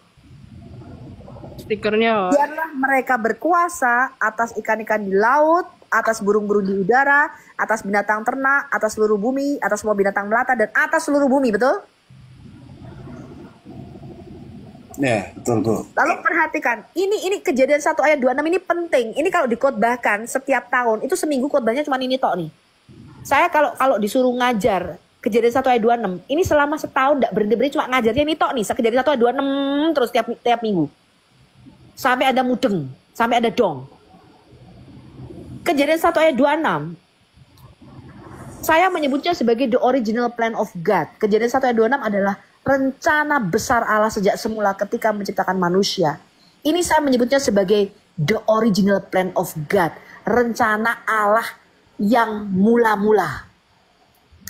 Stikernya. Biarlah mereka berkuasa atas ikan-ikan di laut, atas burung-burung di udara, atas binatang ternak, atas seluruh bumi, atas semua binatang melata, dan atas seluruh bumi, betul? Ya, betul tuh. Lalu perhatikan, ini Kejadian 1 ayat 26 ini penting. Ini kalau dikhotbahkan setiap tahun, itu seminggu khotbahnya cuma ini tok nih. Saya kalau disuruh ngajar Kejadian 1 ayat 26, ini selama setahun enggak berhenti-berhenti cuma ngajarnya ini tok nih. Kejadian 1 ayat 26 terus tiap minggu. Sampai ada mudeng, sampai ada dong. Kejadian 1 ayat 26, saya menyebutnya sebagai the original plan of God. Kejadian 1 ayat 26 adalah rencana besar Allah sejak semula ketika menciptakan manusia. Ini saya menyebutnya sebagai the original plan of God. Rencana Allah yang mula-mula.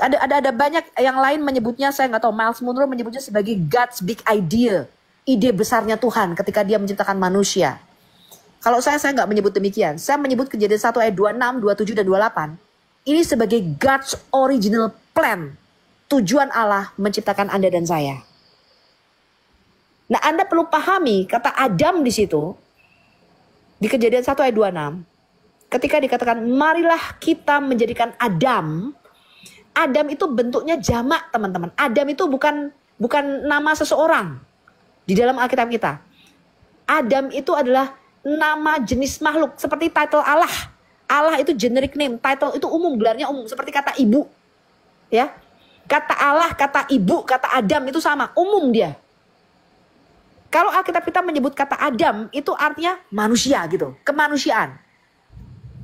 Ada banyak yang lain menyebutnya, saya nggak tahu, Miles Monroe menyebutnya sebagai God's big idea. Ide besarnya Tuhan ketika dia menciptakan manusia. Kalau saya nggak menyebut demikian. Saya menyebut Kejadian 1 ayat 26, 27, dan 28. Ini sebagai God's original plan. Tujuan Allah menciptakan Anda dan saya. Nah, Anda perlu pahami kata Adam di situ. Di Kejadian 1 ayat 26. Ketika dikatakan, marilah kita menjadikan Adam. Adam itu bentuknya jamak, teman-teman. Adam itu bukan nama seseorang di dalam Alkitab kita. Adam itu adalah nama jenis makhluk, seperti title Allah. Allah itu generic name, title itu umum, gelarnya umum, seperti kata ibu. Ya. Kata Allah, kata ibu, kata Adam itu sama, umum dia. Kalau Alkitab kita menyebut kata Adam, itu artinya manusia gitu, kemanusiaan.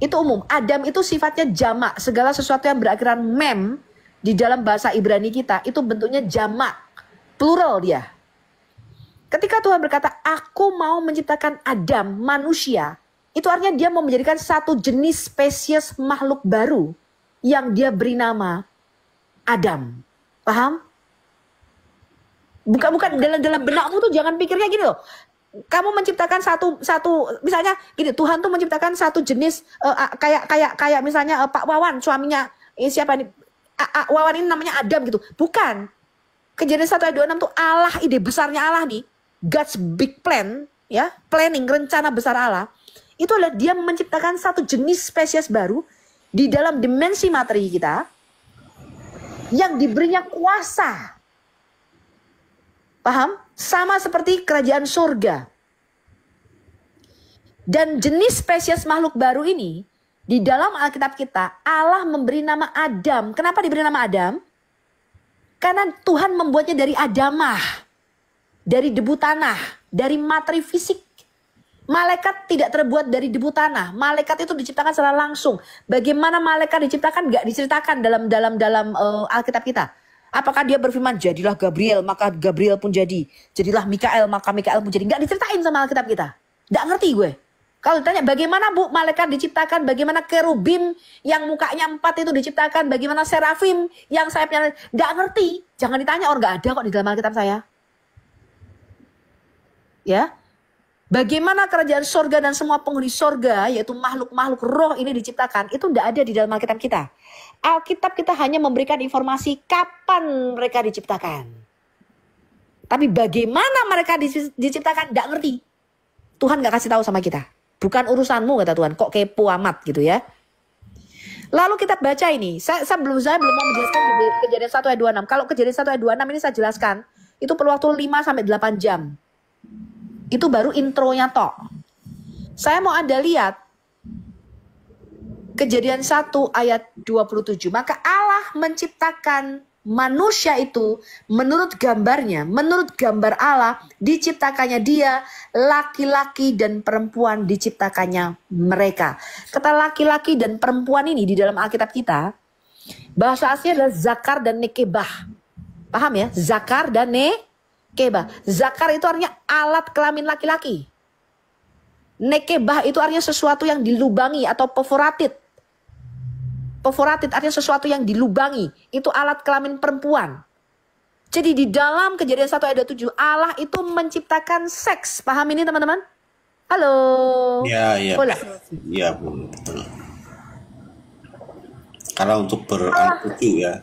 Itu umum. Adam itu sifatnya jamak, segala sesuatu yang berakhiran mem di dalam bahasa Ibrani kita, itu bentuknya jamak, plural dia. Ketika Tuhan berkata, aku mau menciptakan Adam, manusia, itu artinya dia mau menjadikan satu jenis spesies makhluk baru yang dia beri nama Adam. Paham? Bukan dalam benakmu tuh jangan pikirnya gini loh. Kamu menciptakan satu misalnya gini, Tuhan tuh menciptakan satu jenis kayak misalnya Pak Wawan, suaminya siapa nih? Wawan ini namanya Adam gitu. Bukan. Kejadian 1 ayat 26 tuh Allah, ide besarnya Allah nih. God's big plan, ya, planning, rencana besar Allah. Itu adalah dia menciptakan satu jenis spesies baru di dalam dimensi materi kita yang diberinya kuasa. Paham? Sama seperti kerajaan surga. Dan jenis spesies makhluk baru ini, di dalam Alkitab kita, Allah memberi nama Adam. Kenapa diberi nama Adam? Karena Tuhan membuatnya dari adamah. Dari debu tanah, dari materi fisik. Malaikat tidak terbuat dari debu tanah. Malaikat itu diciptakan secara langsung. Bagaimana malaikat diciptakan nggak diceritakan dalam Alkitab kita. Apakah dia berfirman, jadilah Gabriel, maka Gabriel pun jadi. Jadilah Mikael, maka Mikael pun jadi. Nggak diceritain sama Alkitab kita. Nggak ngerti gue. Kalau ditanya, bagaimana Bu malaikat diciptakan, bagaimana kerubim yang mukanya 4 itu diciptakan, bagaimana serafim yang sayapnya, nggak ngerti. Jangan ditanya, orang nggak ada kok di dalam Alkitab saya. Ya, bagaimana kerajaan sorga dan semua penghuni sorga, yaitu makhluk-makhluk roh ini diciptakan, itu tidak ada di dalam Alkitab kita. Alkitab kita hanya memberikan informasi kapan mereka diciptakan. Tapi bagaimana mereka diciptakan nggak ngerti. Tuhan nggak kasih tahu sama kita. Bukan urusanmu kata Tuhan. Kok kepo amat gitu ya. Lalu kita baca ini. Saya belum mau menjelaskan Kejadian 1 ayat 26. Kalau Kejadian 1 ayat 26 ini saya jelaskan. Itu perlu waktu 5 sampai 8 jam. Itu baru intronya tok. Saya mau Anda lihat Kejadian 1 ayat 27. Maka Allah menciptakan manusia itu menurut gambarnya, menurut gambar Allah diciptakannya dia, laki-laki dan perempuan diciptakannya mereka. Kata laki-laki dan perempuan ini di dalam Alkitab kita, bahasa aslinya adalah zakar dan nekebah. Paham ya? Zakar dan nekebah. Zakar itu artinya alat kelamin laki-laki. Nekebah itu artinya sesuatu yang dilubangi atau perforated. Perforated artinya sesuatu yang dilubangi. Itu alat kelamin perempuan. Jadi di dalam Kejadian 1 ayat 7, Allah itu menciptakan seks. Paham ini teman-teman? Halo? Ya, ya. Hola. Ya, Bu. Betul. Karena untuk beranak cucu ya.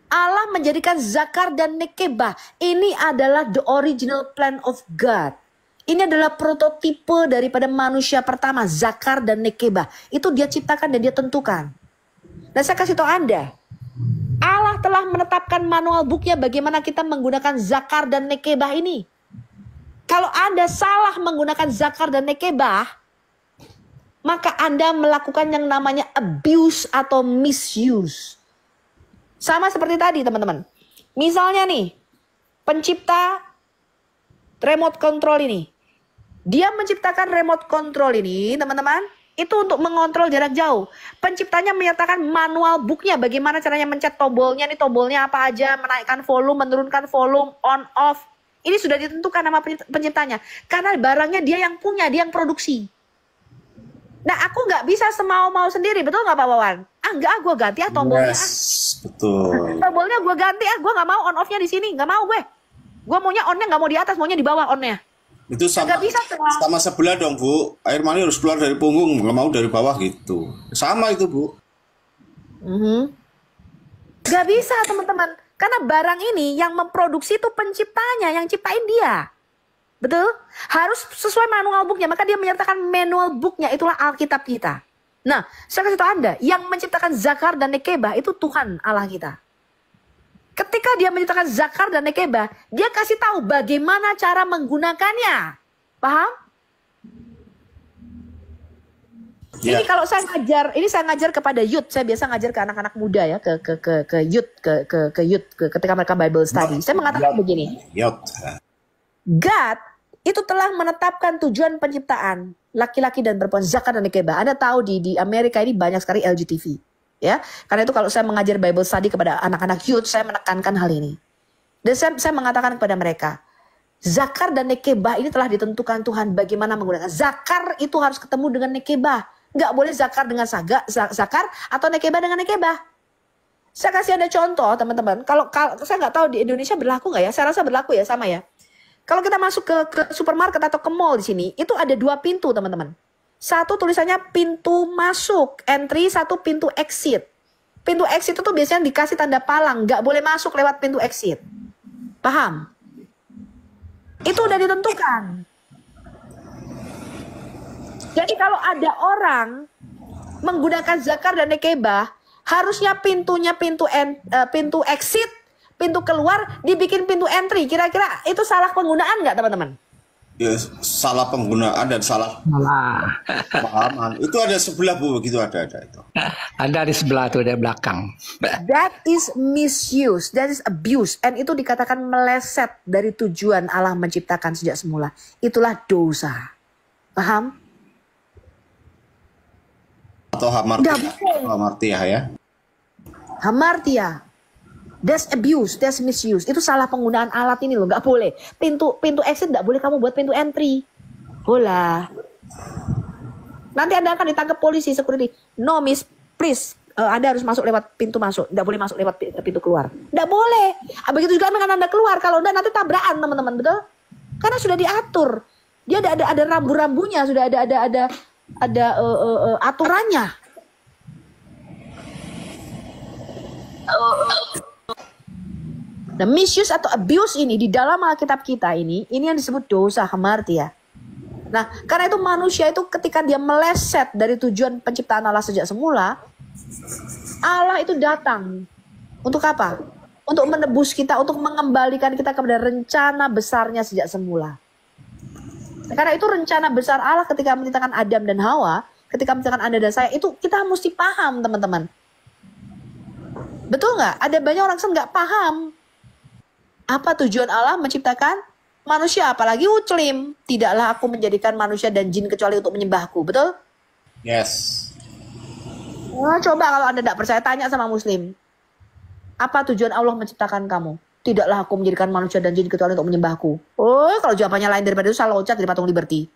Allah menjadikan zakar dan nekebah. Ini adalah the original plan of God. Ini adalah prototipe daripada manusia pertama, zakar dan nekebah. Itu dia ciptakan dan dia tentukan. Dan saya kasih tahu Anda, Allah telah menetapkan manual booknya bagaimana kita menggunakan zakar dan nekebah ini. Kalau Anda salah menggunakan zakar dan nekebah, maka Anda melakukan yang namanya abuse atau misuse. Sama seperti tadi teman-teman. Misalnya nih, pencipta remote control ini. Dia menciptakan remote control ini teman-teman. Itu untuk mengontrol jarak jauh. Penciptanya menyatakan manual booknya. Bagaimana caranya mencet tombolnya. Ini tombolnya apa aja. Menaikkan volume, menurunkan volume, on, off. Ini sudah ditentukan nama penciptanya. Karena barangnya dia yang punya, dia yang produksi. Nah aku nggak bisa semau-mau sendiri. Betul nggak Pak Wawan? Enggak, gue ganti tombolnya. Yes, betul. Tombolnya gue ganti gue nggak mau on off-nya di sini. Nggak mau gue. Gue maunya on-nya nggak mau di atas, maunya di bawah on-nya. Itu sama, bisa sama sebelah dong Bu. Air mani harus keluar dari punggung, nggak mau dari bawah gitu. Sama itu Bu. Gak bisa teman-teman. Karena barang ini yang memproduksi itu penciptanya, yang ciptain dia. Betul? Harus sesuai manual booknya. Maka dia menyatakan manual booknya, itulah Alkitab kita. Nah, saya kasih tahu Anda, yang menciptakan zakar dan nekebah itu Tuhan Allah kita. Ketika dia menciptakan zakar dan nekebah, dia kasih tahu bagaimana cara menggunakannya. Paham? Ya. Ini kalau saya ngajar, ini saya ngajar kepada youth, saya biasa ngajar ke anak-anak muda ya, ke youth, ketika mereka Bible study. Saya mengatakan begini. God itu telah menetapkan tujuan penciptaan laki-laki dan perempuan, zakar dan nekebah. Anda tahu di Amerika ini banyak sekali LGTV. Ya, karena itu kalau saya mengajar Bible study kepada anak-anak youth, saya menekankan hal ini. Dan saya mengatakan kepada mereka, zakar dan nekebah ini telah ditentukan Tuhan bagaimana menggunakan. Zakar itu harus ketemu dengan nekebah. Nggak boleh zakar dengan zakar atau nekebah dengan nekebah. Saya kasih ada contoh teman-teman. Kalau saya nggak tahu di Indonesia berlaku nggak ya? Saya rasa berlaku ya, sama ya. Kalau kita masuk ke supermarket atau ke mall di sini, itu ada 2 pintu teman-teman. Satu tulisannya pintu masuk, entry, satu pintu exit. Pintu exit itu biasanya dikasih tanda palang, nggak boleh masuk lewat pintu exit. Paham? Itu udah ditentukan. Jadi kalau ada orang menggunakan zakar dan nekebah, harusnya pintunya pintu exit, pintu keluar dibikin pintu entry. Kira-kira itu salah penggunaan nggak teman-teman? Ya, salah penggunaan dan salah pemahaman. Itu ada sebelah Bu, begitu ada itu. Ada di sebelah tuh, ada belakang. That is misuse, that is abuse, and itu dikatakan meleset dari tujuan Allah menciptakan sejak semula. Itulah dosa. Paham? Atau hamartiah ya. Hamartia. That's abuse, that's misuse. Itu salah penggunaan alat ini loh, nggak boleh. Pintu exit nggak boleh kamu buat pintu entry. Bola. Nanti Anda akan ditangkap polisi, security. No miss, please. Anda harus masuk lewat pintu masuk. Nggak boleh masuk lewat pintu keluar. Nggak boleh. Begitu juga dengan Anda keluar. Kalau enggak nanti tabrakan teman-teman, betul? Karena sudah diatur. Dia ada rambu-rambunya, sudah ada aturannya. Nah, misuse atau abuse ini di dalam Alkitab kita ini yang disebut dosa hamartia. Nah, karena itu manusia itu ketika dia meleset dari tujuan penciptaan Allah sejak semula, Allah itu datang. Untuk apa? Untuk menebus kita, untuk mengembalikan kita kepada rencana besarnya sejak semula. Karena itu rencana besar Allah ketika menciptakan Adam dan Hawa, ketika menciptakan Anda dan saya, itu kita mesti paham, teman-teman. Betul nggak? Ada banyak orang nggak paham. Apa tujuan Allah menciptakan manusia, apalagi Muslim? Tidaklah aku menjadikan manusia dan jin kecuali untuk menyembahku, betul? Yes. Nah, coba kalau Anda tidak percaya, tanya sama Muslim. Apa tujuan Allah menciptakan kamu? Tidaklah aku menjadikan manusia dan jin kecuali untuk menyembahku. Oh, kalau jawabannya lain daripada itu, salah ucap dari patung Liberty.